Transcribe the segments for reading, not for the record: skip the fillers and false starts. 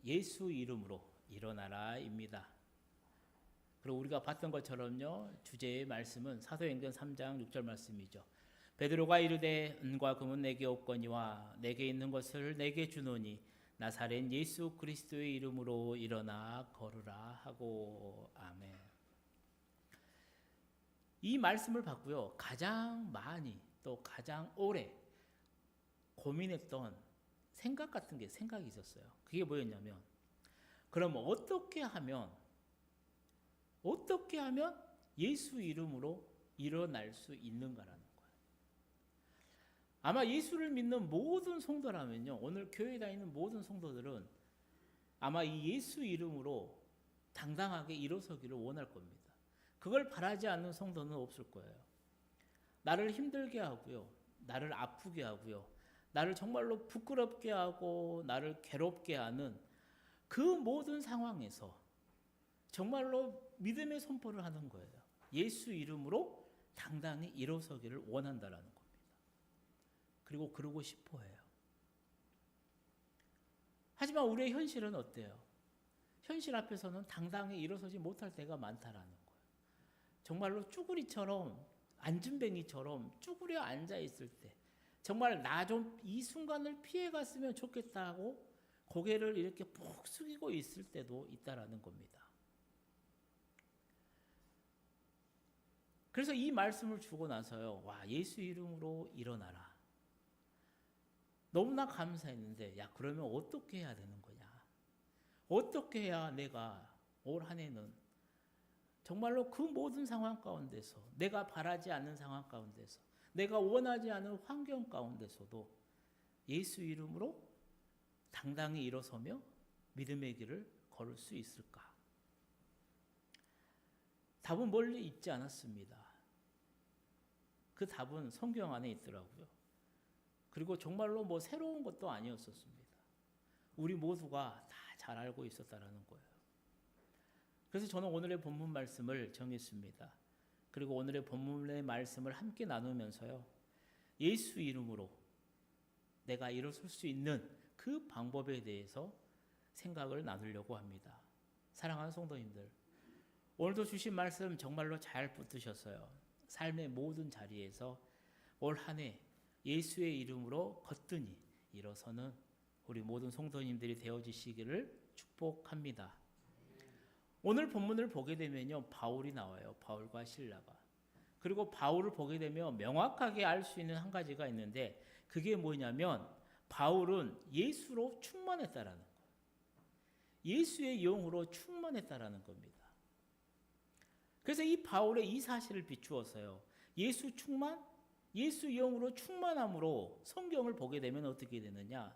예수 이름으로 일어나라입니다. 그리고 우리가 봤던 것처럼요, 주제의 말씀은 사도행전 3장 6절 말씀이죠. 베드로가 이르되 은과 금은 내게 없거니와 내게 있는 것을 내게 주노니 나사렛 예수 그리스도의 이름으로 일어나 걸으라 하고. 아멘. 이 말씀을 받고요, 가장 많이 또 가장 오래 고민했던 생각 같은 게 생각이 있었어요. 그게 뭐였냐면, 그럼 어떻게 하면 예수 이름으로 일어날 수 있는가라는 거예요. 아마 예수를 믿는 모든 성도라면요, 오늘 교회에 다니는 모든 성도들은 아마 이 예수 이름으로 당당하게 일어서기를 원할 겁니다. 그걸 바라지 않는 성도는 없을 거예요. 나를 힘들게 하고요, 나를 아프게 하고요, 나를 정말로 부끄럽게 하고 나를 괴롭게 하는 그 모든 상황에서 정말로 믿음의 선포를 하는 거예요. 예수 이름으로 당당히 일어서기를 원한다라는 겁니다. 그리고 그러고 싶어 해요. 하지만 우리의 현실은 어때요? 현실 앞에서는 당당히 일어서지 못할 때가 많다라는 거예요. 정말로 쭈구리처럼, 앉은뱅이처럼 쭈그려 앉아 있을 때, 정말 나 좀 이 순간을 피해 갔으면 좋겠다고 고개를 이렇게 푹 숙이고 있을 때도 있다라는 겁니다. 그래서 이 말씀을 주고 나서요, 와, 예수 이름으로 일어나라. 너무나 감사했는데, 야, 그러면 어떻게 해야 되는 거냐? 어떻게 해야 내가 올 한 해는 정말로 그 모든 상황 가운데서, 내가 바라지 않는 상황 가운데서, 내가 원하지 않은 환경 가운데서도 예수 이름으로 당당히 일어서며 믿음의 길을 걸을 수 있을까? 답은 멀리 있지 않았습니다. 그 답은 성경 안에 있더라고요. 그리고 정말로 뭐 새로운 것도 아니었었습니다. 우리 모두가 다 잘 알고 있었다라는 거예요. 그래서 저는 오늘의 본문 말씀을 정했습니다. 그리고 오늘의 본문의 말씀을 함께 나누면서요, 예수 이름으로 내가 일어설 수 있는 그 방법에 대해서 생각을 나누려고 합니다. 사랑하는 성도님들, 오늘도 주신 말씀 정말로 잘 붙드셨어요. 삶의 모든 자리에서 올 한 해 예수의 이름으로 거뜬히 일어서는 우리 모든 성도님들이 되어지시기를 축복합니다. 오늘 본문을 보게 되면요, 바울이 나와요. 바울과 실라가. 그리고 바울을 보게 되면 명확하게 알 수 있는 한 가지가 있는데, 그게 뭐냐면 바울은 예수로 충만했다라는 거예요. 예수의 영으로 충만했다라는 겁니다. 그래서 이 바울의 이 사실을 비추어서요, 예수 충만, 예수 영으로 충만함으로 성경을 보게 되면 어떻게 되느냐,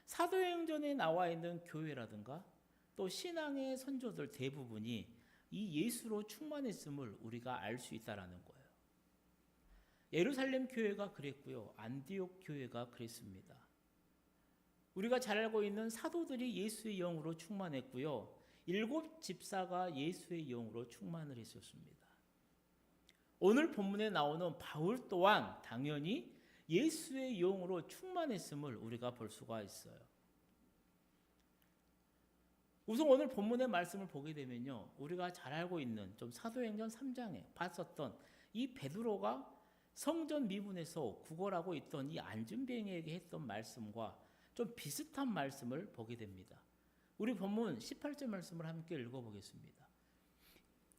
사도행전에 나와 있는 교회라든가 또 신앙의 선조들 대부분이 이 예수로 충만했음을 우리가 알 수 있다라는 거예요. 예루살렘 교회가 그랬고요, 안디옥 교회가 그랬습니다. 우리가 잘 알고 있는 사도들이 예수의 영으로 충만했고요, 7 집사가 예수의 영으로 충만을 했었습니다. 오늘 본문에 나오는 바울 또한 당연히 예수의 영으로 충만했음을 우리가 볼 수가 있어요. 우선 오늘 본문의 말씀을 보게 되면요, 우리가 잘 알고 있는 좀 사도행전 3장에 봤었던 이 베드로가 성전 미문에서 구걸하고 있던 이 앉은뱅이에게 했던 말씀과 좀 비슷한 말씀을 보게 됩니다. 우리 본문 18절 말씀을 함께 읽어보겠습니다.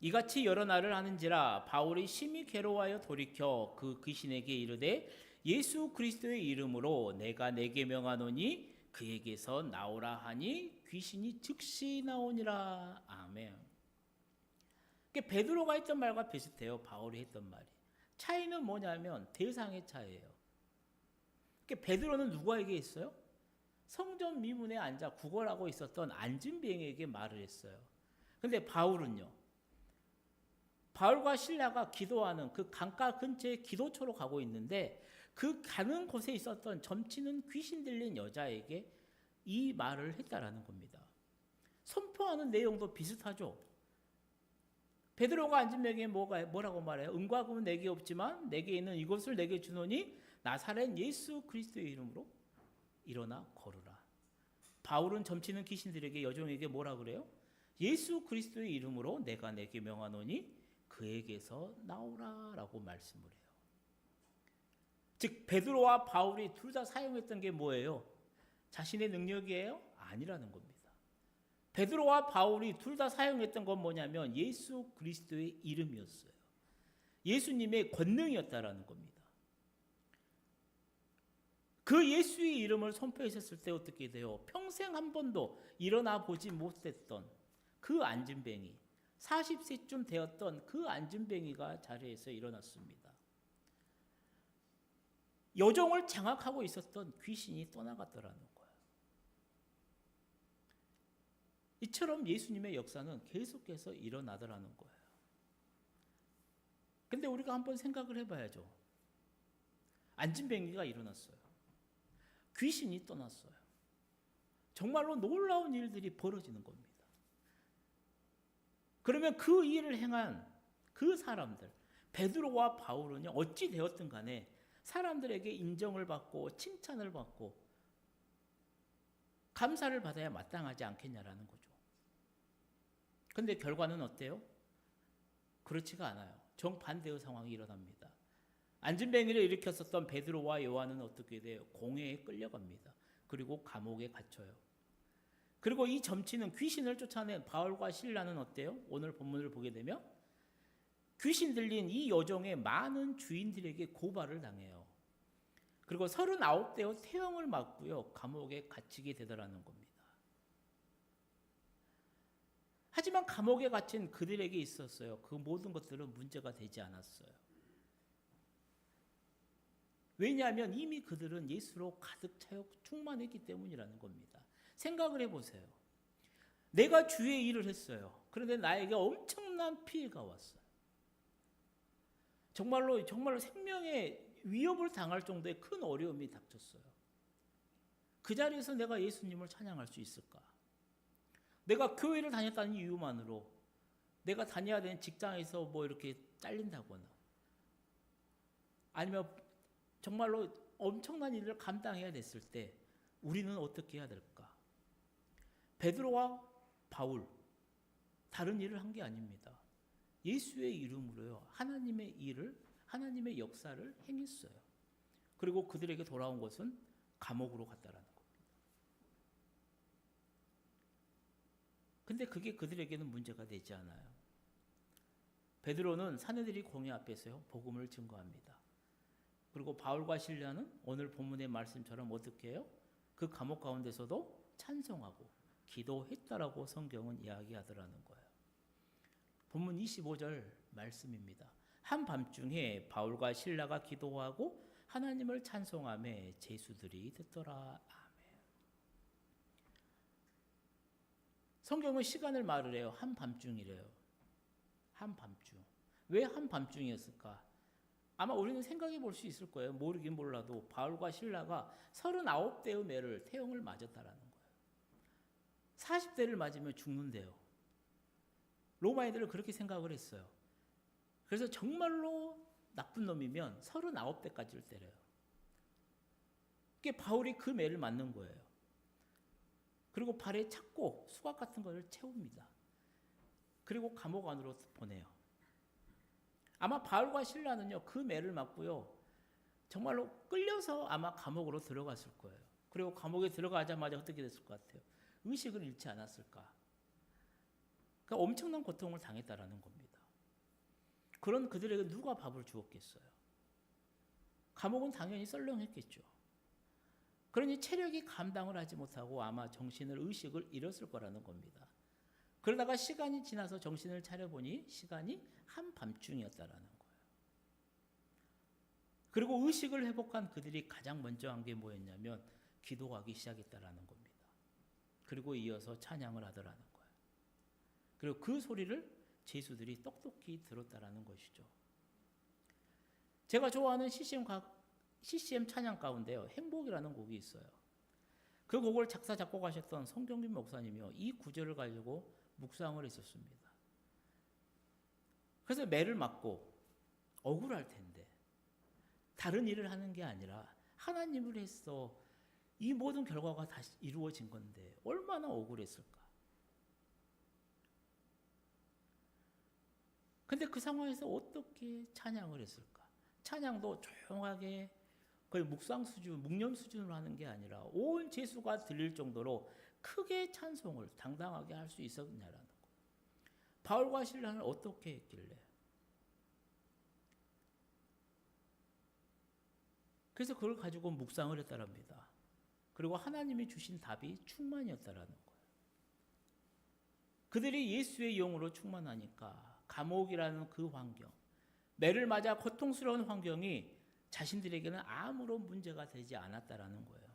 이같이 여러 날을 하는지라 바울이 심히 괴로워하여 돌이켜 그 귀신에게 이르되 예수 그리스도의 이름으로 내가 내게 명하노니 그에게서 나오라 하니 귀신이 즉시 나오니라. 아멘. 베드로가 했던 말과 비슷해요. 바울이 했던 말이. 차이는 뭐냐면 대상의 차이예요. 베드로는 누구에게 했어요? 성전 미문에 앉아 구걸하고 있었던 앉은뱅이에게 말을 했어요. 근데 바울은요, 바울과 실라가 기도하는 그 강가 근처에 기도처로 가고 있는데 그 가는 곳에 있었던 점치는 귀신 들린 여자에게 이 말을 했다라는 겁니다. 선포하는 내용도 비슷하죠. 베드로가 앉은 벽에 뭐라고 말해요? 은과 금은 내게 없지만 내게 있는 이것을 내게 주노니 나사렛 예수 그리스도의 이름으로 일어나 걸으라. 바울은 점치는 귀신들에게 여종에게 뭐라 그래요? 예수 그리스도의 이름으로 내가 내게 명하노니 그에게서 나오라라고 말씀을 해요. 즉 베드로와 바울이 둘 다 사용했던 게 뭐예요? 자신의 능력이에요? 아니라는 겁니다. 베드로와 바울이 둘 다 사용했던 건 뭐냐면 예수 그리스도의 이름이었어요. 예수님의 권능이었다라는 겁니다. 그 예수의 이름을 선포했을 때 어떻게 돼요? 평생 한 번도 일어나 보지 못했던 그 안진뱅이, 40세쯤 되었던 그 안진뱅이가 자리에서 일어났습니다. 여종을 장악하고 있었던 귀신이 떠나갔더라는 거예요. 이처럼 예수님의 역사는 계속해서 일어나더라는 거예요. 근데 우리가 한번 생각을 해봐야죠. 안진뱅이가 일어났어요. 귀신이 떠났어요. 정말로 놀라운 일들이 벌어지는 겁니다. 그러면 그 일을 행한 그 사람들, 베드로와 바울은요, 어찌 되었든 간에 사람들에게 인정을 받고 칭찬을 받고 감사를 받아야 마땅하지 않겠냐라는 거죠. 근데 결과는 어때요? 그렇지가 않아요. 정반대의 상황이 일어납니다. 안진뱅이를 일으켰었던 베드로와 요한은 어떻게 돼요? 공회에 끌려갑니다. 그리고 감옥에 갇혀요. 그리고 이 점치는 귀신을 쫓아낸 바울과 실라는 어때요? 오늘 본문을 보게 되면 귀신 들린 이 여종의 많은 주인들에게 고발을 당해요. 그리고 39대의 태형을 맞고요. 감옥에 갇히게 되더라는 겁니다. 하지만 감옥에 갇힌 그들에게 있었어요. 그 모든 것들은 문제가 되지 않았어요. 왜냐하면 이미 그들은 예수로 가득 차여 충만했기 때문이라는 겁니다. 생각을 해보세요. 내가 주의 일을 했어요. 그런데 나에게 엄청난 피해가 왔어요. 정말로 생명의 위협을 당할 정도의 큰 어려움이 닥쳤어요. 그 자리에서 내가 예수님을 찬양할 수 있을까? 내가 교회를 다녔다는 이유만으로 내가 다녀야 되는 직장에서 뭐 이렇게 잘린다거나 아니면 정말로 엄청난 일을 감당해야 됐을 때 우리는 어떻게 해야 될까? 베드로와 바울 다른 일을 한 게 아닙니다. 예수의 이름으로요. 하나님의 일을, 하나님의 역사를 행했어요. 그리고 그들에게 돌아온 것은 감옥으로 갔다라는 겁니다. 근데 그게 그들에게는 문제가 되지 않아요. 베드로는 사내들이 공회 앞에서요. 복음을 증거합니다. 그리고 바울과 실라는 오늘 본문의 말씀처럼 어떻게 해요? 그 감옥 가운데서도 찬송하고 기도했다라고 성경은 이야기하더라는 거예요. 본문 25절 말씀입니다. 한밤중에 바울과 실라가 기도하고 하나님을 찬송하며 제수들이 듣더라. 아멘. 성경은 시간을 말을 해요. 한밤중이래요. 한밤중. 왜 한밤중이었을까? 아마 우리는 생각해 볼 수 있을 거예요. 모르긴 몰라도 바울과 실라가 39대의 매를 태형을 맞았다라는 거예요. 40대를 맞으면 죽는데요. 로마 애들은 그렇게 생각을 했어요. 그래서 정말로 나쁜 놈이면 39대까지를 때려요. 그게 바울이 그 매를 맞는 거예요. 그리고 발에 착고 수갑 같은 것을 채웁니다. 그리고 감옥 안으로 보내요. 아마 바울과 실라는요, 그 매를 맞고요, 정말로 끌려서 아마 감옥으로 들어갔을 거예요. 그리고 감옥에 들어가자마자 어떻게 됐을 것 같아요? 의식을 잃지 않았을까? 그러니까 엄청난 고통을 당했다라는 겁니다. 그런 그들에게 누가 밥을 주었겠어요? 감옥은 당연히 썰렁했겠죠. 그러니 체력이 감당을 하지 못하고 아마 의식을 잃었을 거라는 겁니다. 그러다가 시간이 지나서 정신을 차려보니 시간이 한밤중이었다라는 거예요. 그리고 의식을 회복한 그들이 가장 먼저 한 게 뭐였냐면 기도하기 시작했다라는 겁니다. 그리고 이어서 찬양을 하더라는 거예요. 그리고 그 소리를 제수들이 똑똑히 들었다라는 것이죠. 제가 좋아하는 CCM 찬양 가운데요, 행복이라는 곡이 있어요. 그 곡을 작사 작곡하셨던 성경균 목사님이요, 이 구절을 가지고 묵상을 했었습니다. 그래서 매를 맞고 억울할 텐데 다른 일을 하는 게 아니라 하나님을 해서 이 모든 결과가 다시 이루어진 건데 얼마나 억울했을까. 근데 그 상황에서 어떻게 찬양을 했을까? 찬양도 조용하게 거의 묵상 수준, 묵념 수준으로 하는 게 아니라 온 제수가 들릴 정도로 크게 찬송을 당당하게 할 수 있었냐라는 거. 바울과 실라는 어떻게 했길래? 그래서 그걸 가지고 묵상을 했다랍니다. 그리고 하나님이 주신 답이 충만이었다라는 거예요. 그들이 예수의 영으로 충만하니까 감옥이라는 그 환경, 매를 맞아 고통스러운 환경이 자신들에게는 아무런 문제가 되지 않았다라는 거예요.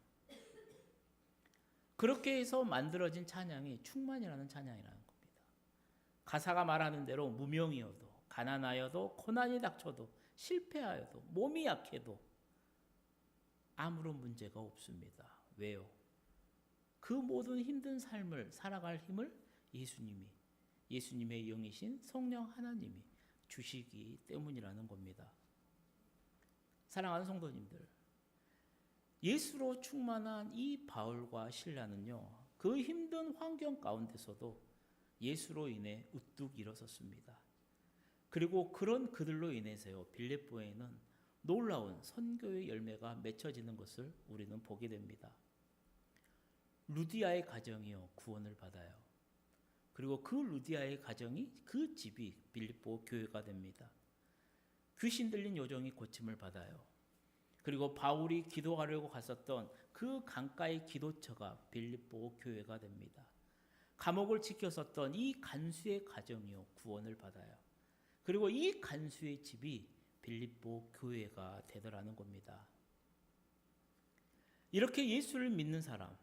그렇게 해서 만들어진 찬양이 충만이라는 찬양이라는 겁니다. 가사가 말하는 대로 무명이어도 가난하여도 고난이 닥쳐도 실패하여도 몸이 약해도 아무런 문제가 없습니다. 왜요? 그 모든 힘든 삶을 살아갈 힘을 예수님의 영이신 성령 하나님이 주시기 때문이라는 겁니다. 사랑하는 성도님들, 예수로 충만한 이 바울과 실라는요, 그 힘든 환경 가운데서도 예수로 인해 우뚝 일어섰습니다. 그리고 그런 그들로 인해서요, 빌립보에는 놀라운 선교의 열매가 맺혀지는 것을 우리는 보게 됩니다. 루디아의 가정이요, 구원을 받아요. 그리고 그 루디아의 가정이, 그 집이 빌립보 교회가 됩니다. 귀신 들린 요정이 고침을 받아요. 그리고 바울이 기도하려고 갔었던 그 강가의 기도처가 빌립보 교회가 됩니다. 감옥을 지켰었던 이 간수의 가정이요, 구원을 받아요. 그리고 이 간수의 집이 빌립보 교회가 되더라는 겁니다. 이렇게 예수를 믿는 사람,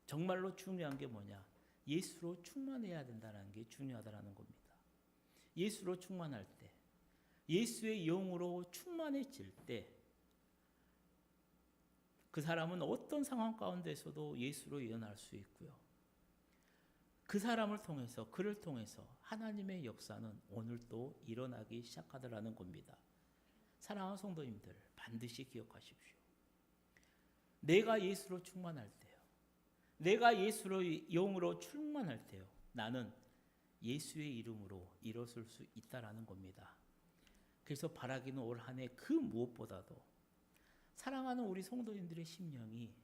정말로 중요한 게 뭐냐? 예수로 충만해야 된다는 게 중요하다는 겁니다. 예수로 충만할 때, 예수의 영으로 충만해질 때, 그 사람은 어떤 상황 가운데서도 예수로 일어날 수 있고요. 그 사람을 통해서, 그를 통해서 하나님의 역사는 오늘도 일어나기 시작하더라는 겁니다. 사랑하는 성도님들, 반드시 기억하십시오. 내가 예수로 충만할 때요, 내가 예수로 영으로 충만할 때요, 나는 예수의 이름으로 일어설 수 있다라는 겁니다. 그래서 바라기는 올 한 해 그 무엇보다도 사랑하는 우리 성도님들의 심령이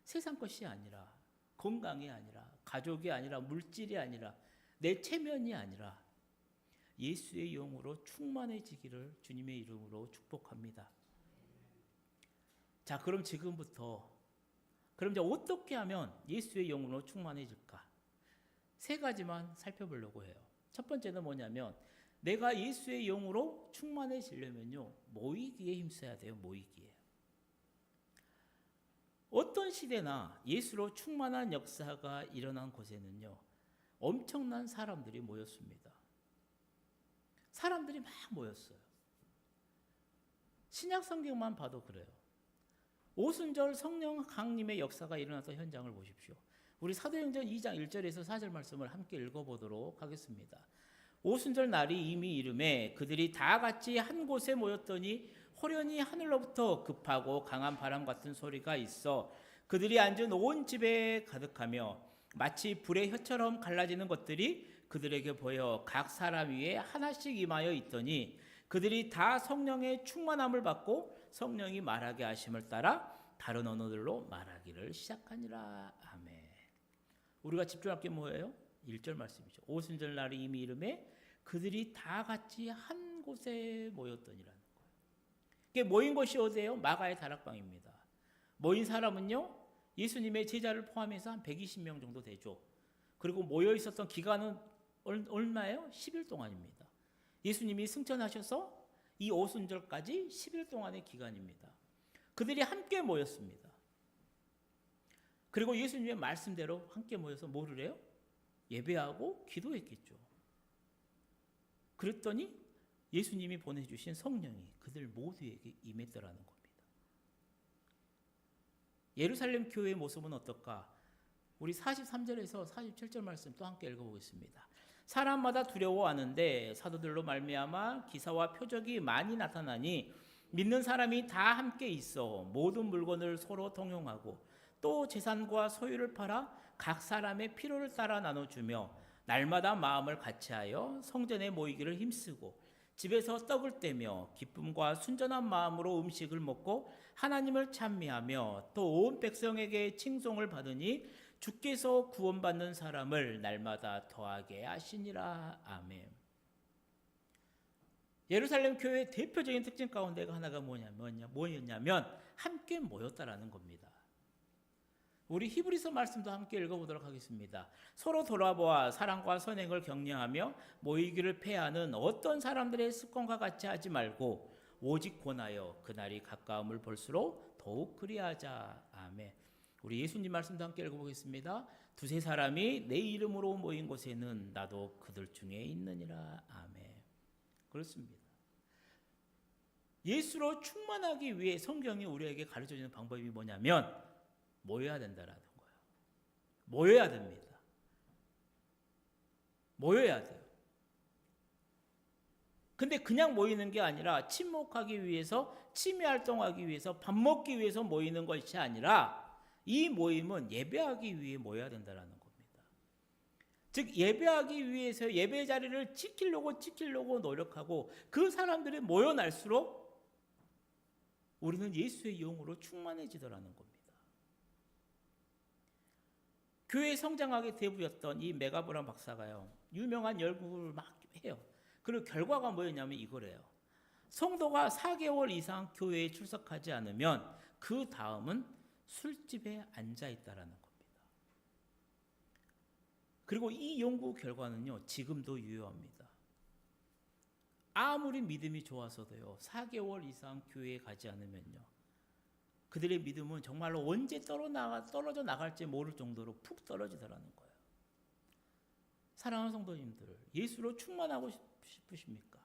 세상 것이 아니라, 건강이 아니라, 가족이 아니라, 물질이 아니라, 내 체면이 아니라 예수의 영으로 충만해지기를 주님의 이름으로 축복합니다. 자, 그럼 지금부터, 그럼 이제 어떻게 하면 예수의 영으로 충만해질까? 세 가지만 살펴보려고 해요. 첫 번째는 뭐냐면, 내가 예수의 영으로 충만해지려면요, 모이기에 힘써야 돼요. 모이기에. 어떤 시대나 예수로 충만한 역사가 일어난 곳에는요, 엄청난 사람들이 모였습니다. 사람들이 막 모였어요. 신약 성경만 봐도 그래요. 오순절 성령 강림의 역사가 일어났던 현장을 보십시오. 우리 사도행전 2장 1절에서 4절 말씀을 함께 읽어보도록 하겠습니다. 오순절 날이 이미 이름에 그들이 다 같이 한 곳에 모였더니 호련히 하늘로부터 급하고 강한 바람 같은 소리가 있어 그들이 앉은 온 집에 가득하며 마치 불의 혀처럼 갈라지는 것들이 그들에게 보여 각 사람 위에 하나씩 임하여 있더니 그들이 다 성령의 충만함을 받고 성령이 말하게 하심을 따라 다른 언어들로 말하기를 시작하니라. 아멘. 우리가 집중할 게 뭐예요? 1절 말씀이죠. 오순절 날이 이미 이름에 그들이 다 같이 한 곳에 모였더니라는 거예요. 이게 모인 곳이 어디예요? 마가의 다락방입니다. 모인 사람은요, 예수님의 제자를 포함해서 한 120명 정도 되죠. 그리고 모여 있었던 기간은 얼마예요? 10일 동안입니다. 예수님이 승천하셔서 이 오순절까지 10일 동안의 기간입니다. 그들이 함께 모였습니다. 그리고 예수님의 말씀대로 함께 모여서 뭐를 해요? 예배하고 기도했겠죠. 그랬더니 예수님이 보내주신 성령이 그들 모두에게 임했더라는 겁니다. 예루살렘 교회의 모습은 어떨까? 우리 43절에서 47절 말씀 또 함께 읽어보겠습니다. 사람마다 두려워하는데 사도들로 말미암아 기사와 표적이 많이 나타나니 믿는 사람이 다 함께 있어 모든 물건을 서로 통용하고 또 재산과 소유를 팔아 각 사람의 필요를 따라 나눠주며 날마다 마음을 같이하여 성전에 모이기를 힘쓰고 집에서 떡을 떼며 기쁨과 순전한 마음으로 음식을 먹고 하나님을 찬미하며 또 온 백성에게 칭송을 받으니 주께서 구원받는 사람을 날마다 더하게 하시니라. 아멘. 예루살렘 교회의 대표적인 특징 가운데가 하나가 뭐였냐면 함께 모였다라는 겁니다. 우리 히브리서 말씀도 함께 읽어보도록 하겠습니다. 서로 돌아보아 사랑과 선행을 격려하며 모이기를 패하는 어떤 사람들의 습관과 같이 하지 말고 오직 권하여 그날이 가까움을 볼수록 더욱 그리하자. 아멘. 우리 예수님 말씀도 함께 읽어보겠습니다. 두세 사람이 내 이름으로 모인 곳에는 나도 그들 중에 있느니라. 아멘. 그렇습니다. 예수로 충만하기 위해 성경이 우리에게 가르쳐주는 방법이 뭐냐면 모여야 된다라는 거예요. 모여야 됩니다. 모여야 돼요. 근데 그냥 모이는 게 아니라 친목하기 위해서, 취미 활동하기 위해서, 밥 먹기 위해서 모이는 것이 아니라 이 모임은 예배하기 위해 모여야 된다라는 겁니다. 즉 예배하기 위해서 예배 자리를 지키려고 노력하고 그 사람들이 모여날수록 우리는 예수의 영으로 충만해지더라는 겁니다. 교회 성장학의 대부였던 이 메가브람 박사가요, 유명한 연구를 막 해요. 그리고 결과가 뭐였냐면 이거래요. 성도가 4개월 이상 교회에 출석하지 않으면 그 다음은 술집에 앉아 있다라는 겁니다. 그리고 이 연구 결과는요, 지금도 유효합니다. 아무리 믿음이 좋아서도요, 4개월 이상 교회에 가지 않으면요, 그들의 믿음은 정말로 언제 떨어져 나갈지 모를 정도로 푹 떨어지더라는 거예요. 사랑하는 성도님들, 예수로 충만하고 싶으십니까?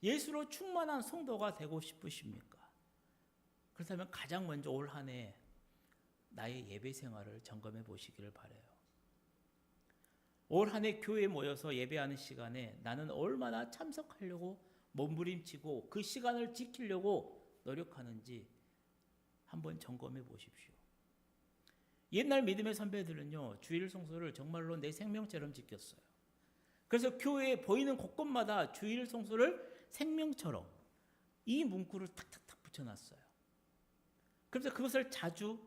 예수로 충만한 성도가 되고 싶으십니까? 그렇다면 가장 먼저 올 한 해 나의 예배 생활을 점검해 보시기를 바라요. 올 한 해 교회에 모여서 예배하는 시간에 나는 얼마나 참석하려고 몸부림치고 그 시간을 지키려고 노력하는지 한번 점검해 보십시오. 옛날 믿음의 선배들은요, 주일 성수를 정말로 내 생명처럼 지켰어요. 그래서 교회에 보이는 곳곳마다 주일 성수를 생명처럼 이 문구를 탁탁탁 붙여놨어요. 그래서 그것을 자주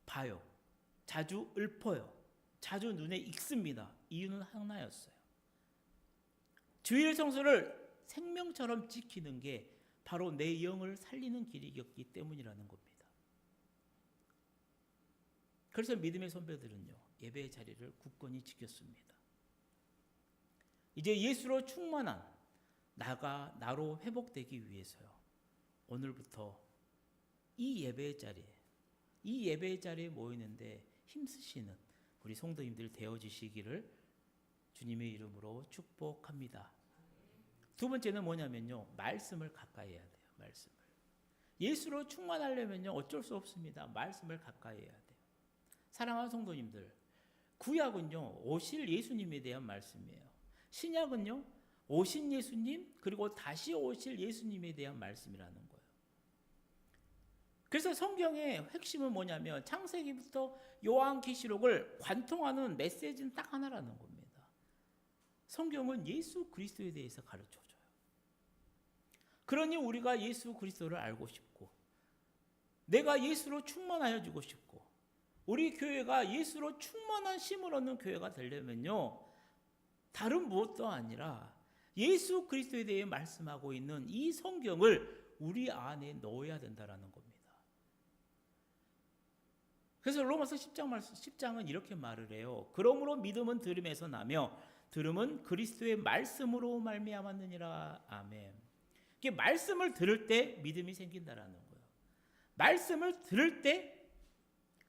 봐요. 자주 읊어요. 자주 눈에 익습니다. 이유는 하나였어요. 주일 성수를 생명처럼 지키는 게 바로 내 영을 살리는 길이었기 때문이라는 겁니다. 그래서 믿음의 선배들은요, 예배의 자리를 굳건히 지켰습니다. 이제 예수로 충만한 나가 나로 회복되기 위해서요, 오늘부터 이 예배의 자리에 모이는데 힘쓰시는 우리 성도님들 되어주시기를 주님의 이름으로 축복합니다. 두 번째는 뭐냐면요, 말씀을 가까이 해야 돼요. 말씀을. 예수로 충만하려면요, 어쩔 수 없습니다. 말씀을 가까이 해야 돼요. 사랑하는 성도님들, 구약은요, 오실 예수님에 대한 말씀이에요. 신약은요, 오신 예수님 그리고 다시 오실 예수님에 대한 말씀이라는 거예요. 그래서 성경의 핵심은 뭐냐면 창세기부터 요한계시록을 관통하는 메시지는 딱 하나라는 겁니다. 성경은 예수 그리스도에 대해서 가르쳐줘요. 그러니 우리가 예수 그리스도를 알고 싶고, 내가 예수로 충만하여지고 싶고, 우리 교회가 예수로 충만한 힘을 얻는 교회가 되려면요, 다른 무엇도 아니라 예수 그리스도에 대해 말씀하고 있는 이 성경을 우리 안에 넣어야 된다는 겁니다. 그래서 로마서 10장은 이렇게 말을 해요. 그러므로 믿음은 들음에서 나며 들음은 그리스도의 말씀으로 말미암았느니라. 아멘. 이게 말씀을 들을 때 믿음이 생긴다라는 거예요. 말씀을 들을 때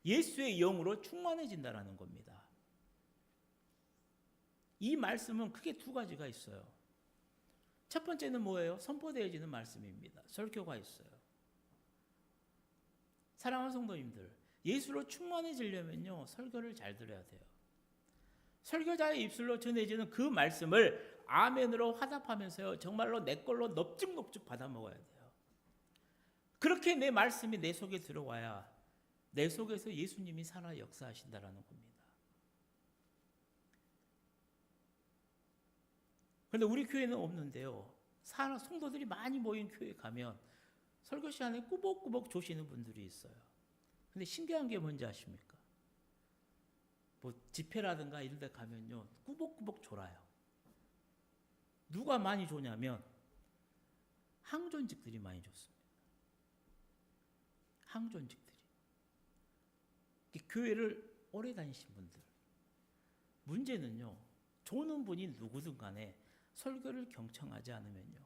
예수의 영으로 충만해진다라는 겁니다. 이 말씀은 크게 두 가지가 있어요. 첫 번째는 뭐예요? 선포되어지는 말씀입니다. 설교가 있어요. 사랑하는 성도님들, 예수로 충만해지려면요, 설교를 잘 들어야 돼요. 설교자의 입술로 전해지는 그 말씀을 아멘으로 화답하면서요, 정말로 내 걸로 넙죽넙죽 받아 먹어야 돼요. 그렇게 내 말씀이 내 속에 들어와야 내 속에서 예수님이 살아 역사하신다라는 겁니다. 그런데 우리 교회는 없는데요. 성도들이 많이 모인 교회 가면 설교 시간에 꾸벅꾸벅 조시는 분들이 있어요. 근데 신기한 게 뭔지 아십니까? 뭐 집회라든가 이런 데 가면요. 꾸벅꾸벅 졸아요. 누가 많이 조냐면 항존직들이 많이 줬습니다. 항존직들이. 교회를 오래 다니신 분들. 문제는요. 조는 분이 누구든 간에 설교를 경청하지 않으면요.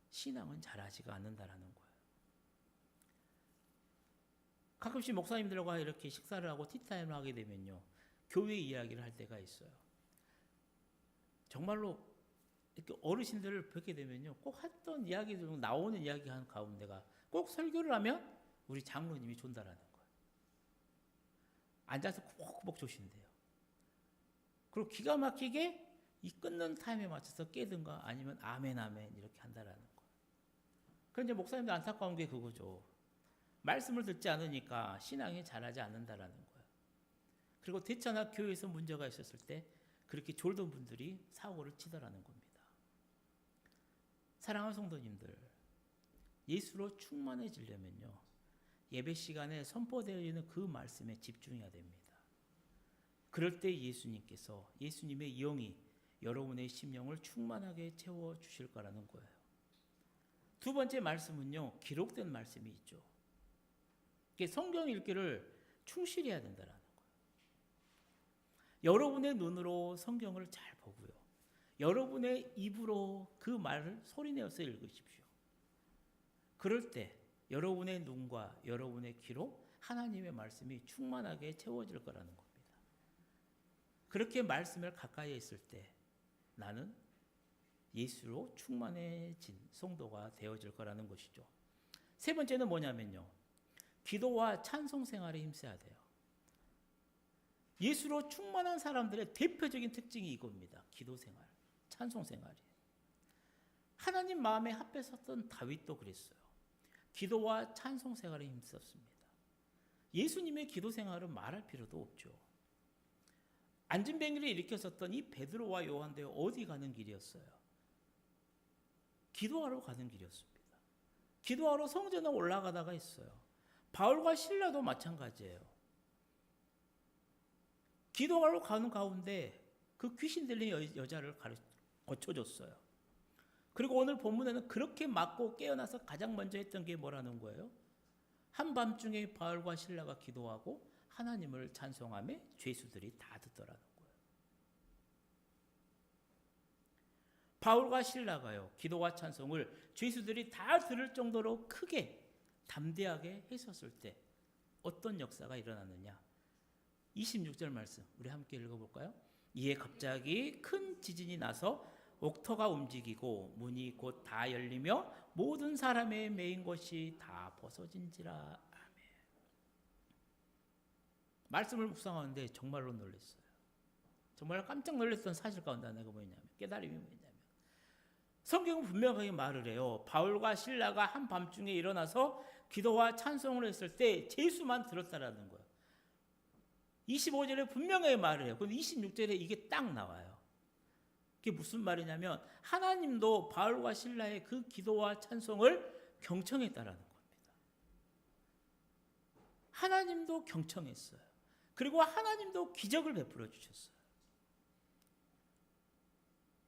신앙은 잘하지가 않는다라는 거예요. 가끔씩 목사님들과 이렇게 식사를 하고 티타임을 하게 되면요. 교회 이야기를 할 때가 있어요. 정말로 이렇게 어르신들을 뵙게 되면요. 꼭 했던 이야기 중 나오는 이야기 한 가운데가 꼭 설교를 하면 우리 장로님이 존다라는 거예요. 앉아서 꾸벅꾸벅 조신대요. 그리고 기가 막히게 이 끊는 타임에 맞춰서 깨든가 아니면 아멘 아멘 이렇게 한다라는 거예요. 그런데 목사님들 안타까운 게 그거죠. 말씀을 듣지 않으니까 신앙이 자라지 않는다라는 거예요. 그리고 대처나 교회에서 문제가 있었을 때 그렇게 졸던 분들이 사고를 치더라는 겁니다. 사랑하는 성도님들, 예수로 충만해지려면요. 예배 시간에 선포되어 있는 그 말씀에 집중해야 됩니다. 그럴 때 예수님의 영이 여러분의 심령을 충만하게 채워주실 거라는 거예요. 두 번째 말씀은요. 기록된 말씀이 있죠. 성경 읽기를 충실히 해야 된다는 거예요. 여러분의 눈으로 성경을 잘 보고요. 여러분의 입으로 그 말을 소리내어서 읽으십시오. 그럴 때 여러분의 눈과 여러분의 귀로 하나님의 말씀이 충만하게 채워질 거라는 겁니다. 그렇게 말씀을 가까이에 있을 때 나는 예수로 충만해진 성도가 되어질 거라는 것이죠. 세 번째는 뭐냐면요. 기도와 찬송 생활에 힘써야 돼요. 예수로 충만한 사람들의 대표적인 특징이 이겁니다. 기도 생활, 찬송 생활이에요. 하나님 마음에 합했었던 다윗도 그랬어요. 기도와 찬송 생활에 힘썼습니다. 예수님의 기도 생활은 말할 필요도 없죠. 안진뱅이를 일으켰었던 이 베드로와 요한도 어디 가는 길이었어요? 기도하러 가는 길이었습니다. 기도하러 성전에 올라가다가 있어요. 바울과 실라도 마찬가지예요. 기도하러 가는 가운데 그 귀신 들린 여자를 고쳐줬어요. 그리고 오늘 본문에는 그렇게 맞고 깨어나서 가장 먼저 했던 게 뭐라는 거예요? 한밤중에 바울과 실라가 기도하고 하나님을 찬송하며 죄수들이 다 듣더라는 거예요. 바울과 실라가요. 기도와 찬송을 죄수들이 다 들을 정도로 크게 담대하게 했었을 때 어떤 역사가 일어났느냐? 26절 말씀 우리 함께 읽어볼까요? 이에 갑자기 큰 지진이 나서 옥토가 움직이고 문이 곧 다 열리며 모든 사람의 매인 것이 다 벗어진지라. 아멘. 말씀을 묵상하는데 정말로 놀랐어요. 정말 깜짝 놀랐던 사실 가운데 하나가 뭐냐면 깨달음이 뭐냐면 성경은 분명하게 말을 해요. 바울과 실라가 한밤중에 일어나서 기도와 찬송을 했을 때 제수만 들었다라는 거예요. 25절에 분명하게 말을 해요. 그런데 26절에 이게 딱 나와요. 그게 무슨 말이냐면 하나님도 바울과 실라의 그 기도와 찬송을 경청했다라는 겁니다. 하나님도 경청했어요. 그리고 하나님도 기적을 베풀어 주셨어요.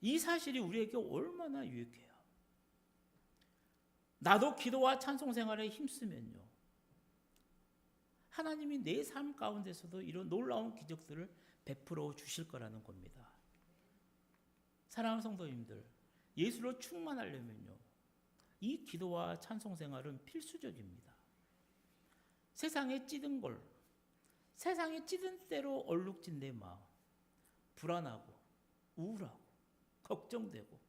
이 사실이 우리에게 얼마나 유익해요. 나도 기도와 찬송 생활에 힘쓰면요. 하나님이 내 삶 가운데서도 이런 놀라운 기적들을 베풀어 주실 거라는 겁니다. 사랑하는 성도님들, 예수로 충만하려면요. 이 기도와 찬송 생활은 필수적입니다. 세상에 찌든 걸, 세상에 찌든 대로 얼룩진 내 마음, 불안하고 우울하고 걱정되고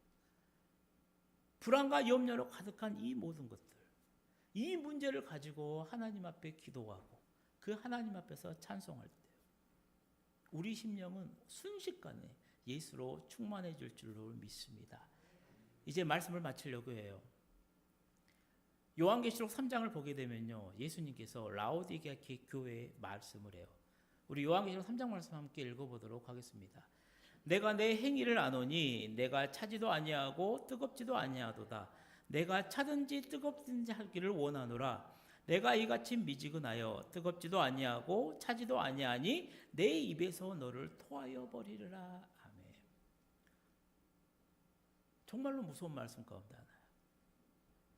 불안과 염려로 가득한 이 모든 것들, 이 문제를 가지고 하나님 앞에 기도하고 그 하나님 앞에서 찬송할 때 우리 심령은 순식간에 예수로 충만해질 줄로 믿습니다. 이제 말씀을 마치려고 해요. 요한계시록 3장을 보게 되면요, 예수님께서 라오디게아 교회에 말씀을 해요. 우리 요한계시록 3장 말씀 함께 읽어보도록 하겠습니다. 내가 내 행위를 아노니 내가 차지도 아니하고 뜨겁지도 아니하도다. 내가 차든지 뜨겁든지 하기를 원하노라. 내가 이같이 미지근하여 뜨겁지도 아니하고 차지도 아니하니 내 입에서 너를 토하여 버리리라. 아멘. 정말로 무서운 말씀 가운데 하나예요.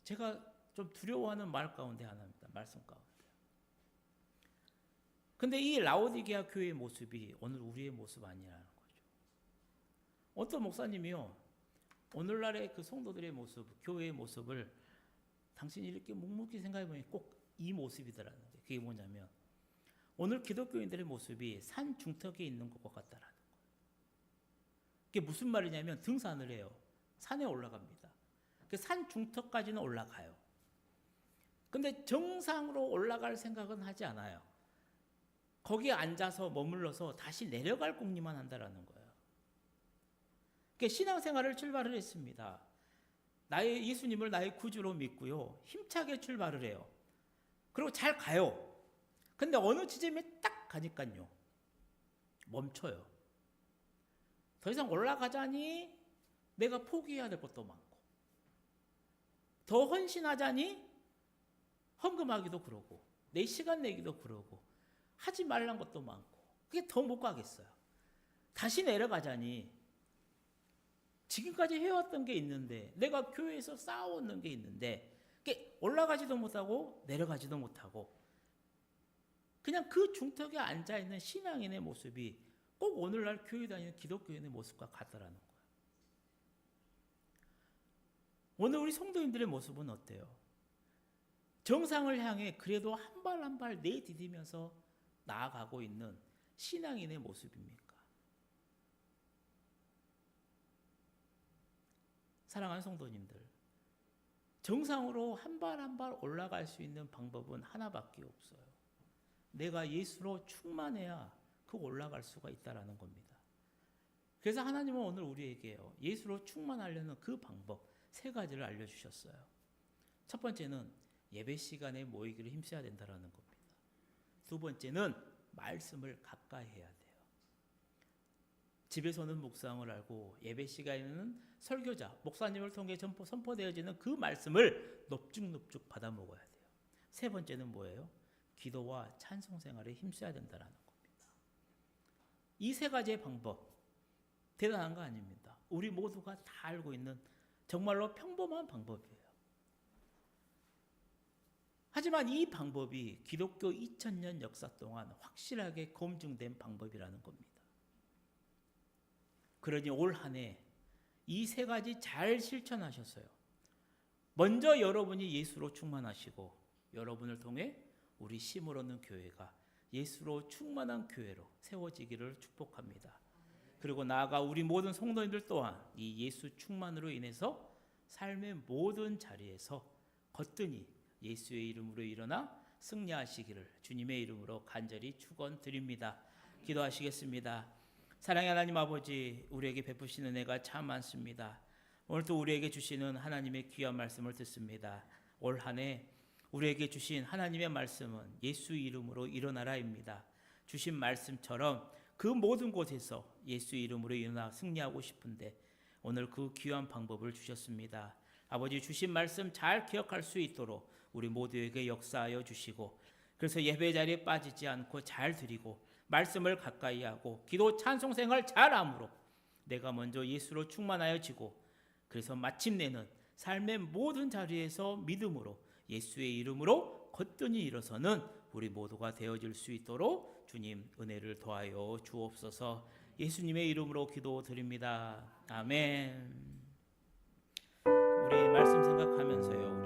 제가 좀 두려워하는 말 가운데 하나입니다. 말씀 가운데. 근데 이 라오디게아 교회의 모습이 오늘 우리의 모습 아니라는 거죠. 어떤 목사님이요, 오늘날의 그 성도들의 모습, 교회의 모습을 당신이 이렇게 묵묵히 생각해 보니 꼭 이 모습이더라는 거예요. 그게 뭐냐면 오늘 기독교인들의 모습이 산 중턱에 있는 것과 같다라는 거예요. 그게 무슨 말이냐면 등산을 해요. 산에 올라갑니다. 산 중턱까지는 올라가요. 근데 정상으로 올라갈 생각은 하지 않아요. 거기에 앉아서 머물러서 다시 내려갈 궁리만 한다라는 거예요. 그러니까 신앙생활을 출발을 했습니다. 나의 예수님을 나의 구주로 믿고요, 힘차게 출발을 해요. 그리고 잘 가요. 근데 어느 지점에 딱 가니까요, 멈춰요. 더 이상 올라가자니 내가 포기해야 될 것도 많고, 더 헌신하자니 헌금하기도 그러고, 내 시간 내기도 그러고, 하지 말란 것도 많고, 그게 더 못 가겠어요. 다시 내려가자니 지금까지 해왔던 게 있는데, 내가 교회에서 쌓아오는 게 있는데, 올라가지도 못하고 내려가지도 못하고 그냥 그 중턱에 앉아있는 신앙인의 모습이 꼭 오늘날 교회 다니는 기독교인의 모습과 같다라는 거예요. 오늘 우리 성도님들의 모습은 어때요? 정상을 향해 그래도 한 발 한 발 내디디면서 나아가고 있는 신앙인의 모습입니까? 사랑하는 성도님들, 정상으로 한 발 한 발 올라갈 수 있는 방법은 하나밖에 없어요. 내가 예수로 충만해야 그 올라갈 수가 있다라는 겁니다. 그래서 하나님은 오늘 우리에게요, 예수로 충만하려는 그 방법 3가지를 알려주셨어요. 첫 번째는 예배 시간에 모이기를 힘써야 된다라는 겁니다. 두 번째는 말씀을 가까이 해야 돼요. 집에서는 묵상을 하고 예배 시간에는 설교자, 목사님을 통해 선포되어지는 그 말씀을 넙죽넙죽 받아 먹어야 돼요. 세 번째는 뭐예요? 기도와 찬송 생활에 힘써야 된다는 겁니다. 이 3가지의 방법, 대단한 거 아닙니다. 우리 모두가 다 알고 있는 정말로 평범한 방법이에요. 하지만 이 방법이 기독교 2000년 역사 동안 확실하게 검증된 방법이라는 겁니다. 그러니 올 한 해 이 3가지 잘 실천하셨어요. 먼저 여러분이 예수로 충만하시고, 여러분을 통해 우리 심을 얻는 교회가 예수로 충만한 교회로 세워지기를 축복합니다. 그리고 나아가 우리 모든 성도님들 또한 이 예수 충만으로 인해서 삶의 모든 자리에서 거뜬히 예수의 이름으로 일어나 승리하시기를 주님의 이름으로 간절히 축원드립니다. 기도하시겠습니다. 사랑의 하나님 아버지, 우리에게 베푸시는 은혜가 참 많습니다. 오늘도 우리에게 주시는 하나님의 귀한 말씀을 듣습니다. 올 한 해 우리에게 주신 하나님의 말씀은 예수 이름으로 일어나라입니다. 주신 말씀처럼 그 모든 곳에서 예수 이름으로 일어나 승리하고 싶은데 오늘 그 귀한 방법을 주셨습니다. 아버지, 주신 말씀 잘 기억할 수 있도록 우리 모두에게 역사하여 주시고, 그래서 예배 자리에 빠지지 않고 잘 드리고 말씀을 가까이 하고 기도 찬송 생활 잘함으로 내가 먼저 예수로 충만하여지고, 그래서 마침내는 삶의 모든 자리에서 믿음으로 예수의 이름으로 거뜬히 일어서는 우리 모두가 되어질 수 있도록 주님 은혜를 더하여 주옵소서. 예수님의 이름으로 기도드립니다. 아멘. 우리 말씀 생각하면서요,